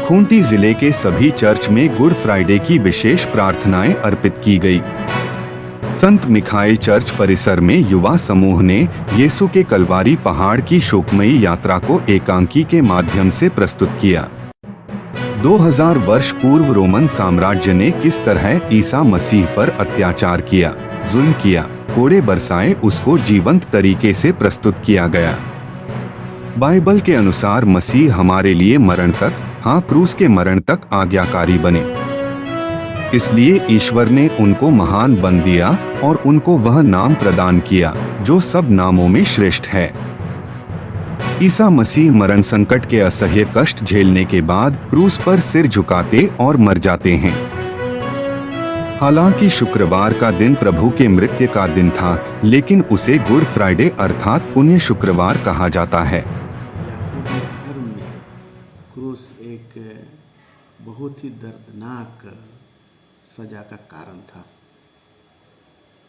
खूंटी जिले के सभी चर्च में गुड फ्राइडे की विशेष प्रार्थनाएं अर्पित की गई। संत मिखाइल चर्च परिसर में युवा समूह ने यीशु के कलवारी पहाड़ की शोकमयी यात्रा को एकांकी के माध्यम से प्रस्तुत किया। 2000 वर्ष पूर्व रोमन साम्राज्य ने किस तरह ईसा मसीह पर अत्याचार किया, जुल्म किया, कोड़े बरसाए, उसको जीवंत तरीके से प्रस्तुत किया गया। बाइबल के अनुसार मसीह हमारे लिए मरण तक, हाँ क्रूस के मरण तक आज्ञाकारी बने। इसलिए ईश्वर ने उनको महान बन दिया और उनको वह नाम प्रदान किया जो सब नामों में श्रेष्ठ है। ईसा मसीह मरण संकट के असह्य कष्ट झेलने के बाद क्रूस पर सिर झुकाते और मर जाते हैं। हालांकि शुक्रवार का दिन प्रभु के मृत्यु का दिन था, लेकिन उसे गुड फ्राइडे अर्थात पुण्य शुक्रवार कहा जाता है। यहूदी धर्म में क्रूस एक बहुत ही दर्दनाक सजा का कारण था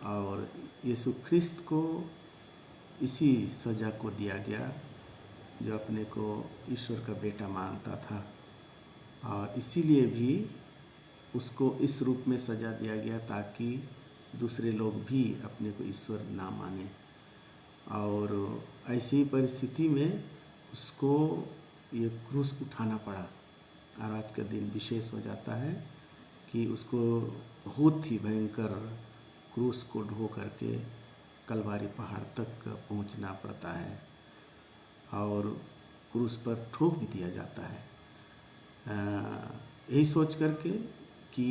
और यीशु ख्रिस्त को इसी सजा को दिया गया जो अपने को ईश्वर का बेटा मानता था, और इसीलिए भी उसको इस रूप में सजा दिया गया ताकि दूसरे लोग भी अपने को ईश्वर ना माने। और ऐसी परिस्थिति में उसको ये क्रूस उठाना पड़ा और आज का दिन विशेष हो जाता है कि उसको बहुत ही भयंकर क्रूस को ढो करके कलवारी पहाड़ तक पहुंचना पड़ता है और क्रूस पर ठोक भी दिया जाता है, यही सोच करके कि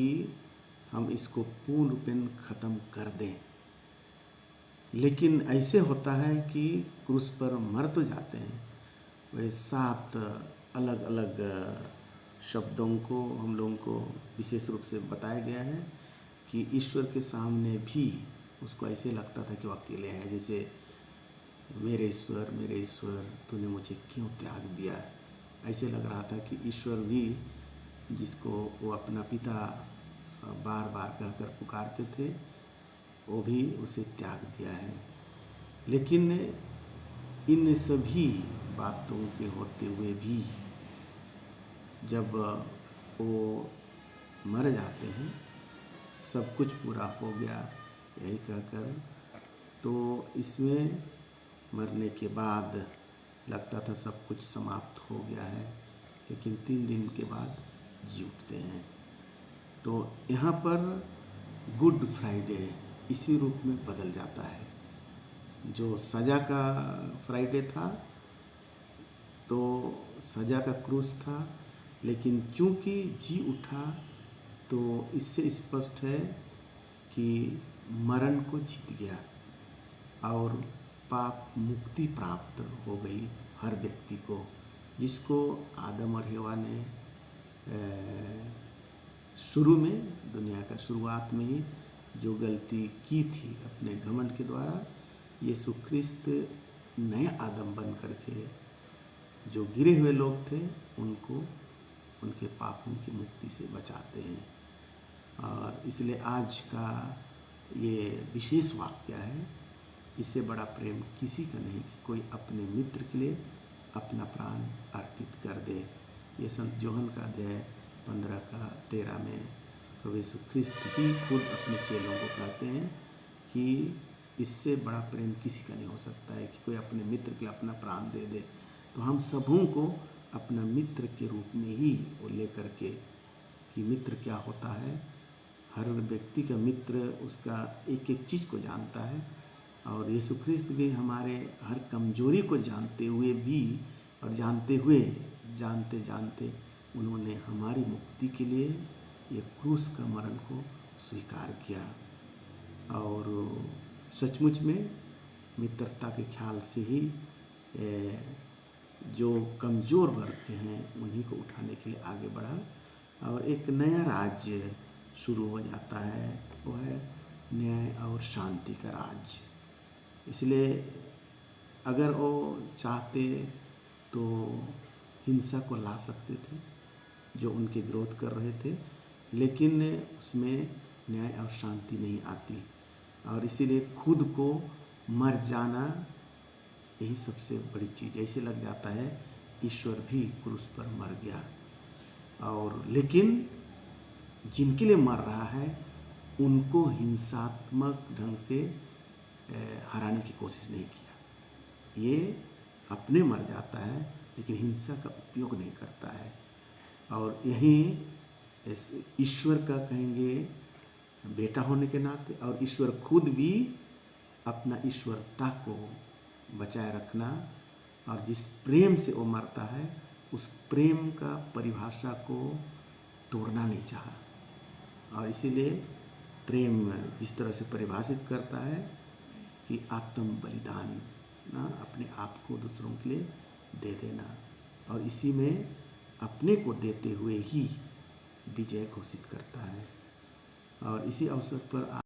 हम इसको पूर्ण रूपेण ख़त्म कर दें। लेकिन ऐसे होता है कि क्रूस पर मर तो जाते हैं, वे 7 अलग अलग शब्दों को हम लोगों को विशेष रूप से बताया गया है कि ईश्वर के सामने भी उसको ऐसे लगता था कि वो अकेले है, जैसे मेरे ईश्वर तूने मुझे क्यों त्याग दिया। ऐसे लग रहा था कि ईश्वर भी जिसको वो अपना पिता बार बार कहकर पुकारते थे वो भी उसे त्याग दिया है। लेकिन इन सभी बातों के होते हुए भी जब वो मर जाते हैं, सब कुछ पूरा हो गया यही कहकर, तो इसमें मरने के बाद लगता था सब कुछ समाप्त हो गया है, लेकिन 3 दिन के बाद जी उठते हैं। तो यहाँ पर गुड फ्राइडे इसी रूप में बदल जाता है। जो सज़ा का फ्राइडे था तो सज़ा का क्रूस था, लेकिन चूंकि जी उठा तो इससे स्पष्ट है कि मरण को जीत गया और पाप मुक्ति प्राप्त हो गई हर व्यक्ति को, जिसको आदम और हवा ने शुरू में, दुनिया का शुरुआत में ही जो गलती की थी अपने घमंड के द्वारा, यीशु ख्रिस्त नए आदम बन करके जो गिरे हुए लोग थे उनको उनके पापों की मुक्ति से बचाते हैं। और इसलिए आज का ये विशेष वाक्य है, इससे बड़ा प्रेम किसी का नहीं कि कोई अपने मित्र के लिए अपना प्राण अर्पित कर दे। ये संत जोहन का अध्याय 15 का 13 में प्रभु यीशु ख्रिस्त ही खुद अपने चेलों को कहते हैं कि इससे बड़ा प्रेम किसी का नहीं हो सकता है कि कोई अपने मित्र के लिए अपना प्राण दे दे। तो हम सबों को अपना मित्र के रूप में ही वो लेकर के, कि मित्र क्या होता है, हर व्यक्ति का मित्र उसका एक एक चीज़ को जानता है, और यीशु ख्रिस्त भी हमारे हर कमजोरी को जानते हुए भी और जानते जानते उन्होंने हमारी मुक्ति के लिए ये क्रूस का मरण को स्वीकार किया। और सचमुच में मित्रता के ख्याल से ही जो कमज़ोर वर्ग के हैं उन्हीं को उठाने के लिए आगे बढ़ा और एक नया राज्य शुरू हो जाता है, वो है न्याय और शांति का राज्य। इसलिए अगर वो चाहते तो हिंसा को ला सकते थे जो उनके विरोध कर रहे थे, लेकिन उसमें न्याय और शांति नहीं आती, और इसीलिए खुद को मर जाना यही सबसे बड़ी चीज़। ऐसे लग जाता है ईश्वर भी क्रूस पर मर गया, और लेकिन जिनके लिए मर रहा है उनको हिंसात्मक ढंग से हराने की कोशिश नहीं किया। ये अपने मर जाता है लेकिन हिंसा का उपयोग नहीं करता है। और यही ईश्वर का कहेंगे बेटा होने के नाते, और ईश्वर खुद भी अपना ईश्वरता को बचाए रखना, और जिस प्रेम से वो मरता है उस प्रेम का परिभाषा को तोड़ना नहीं चाहा। और इसीलिए प्रेम जिस तरह से परिभाषित करता है कि आत्म बलिदान ना, अपने आप को दूसरों के लिए दे देना, और इसी में अपने को देते हुए ही विजय घोषित करता है। और इसी अवसर पर